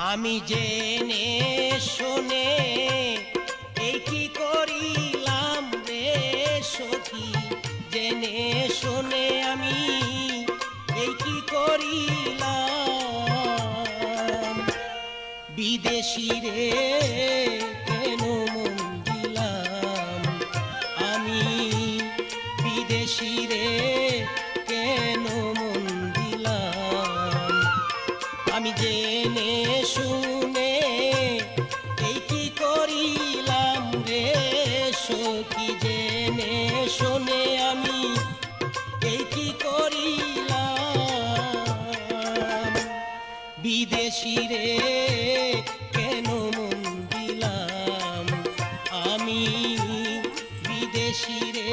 আমি জেনে শুনে এই কি করিলাম রে সখী, জেনে শুনে আমি এই কি করিলাম। বিদেশি রে কেন মন দিলাম আমি, বিদেশি রে কেন মন দিলাম। আমি জেনে শুনে এই কি করিলাম রে সখী, জেনে শুনে আমি এই কি করিলাম। বিদেশি রে কেন মন দিলাম আমি, বিদেশি রে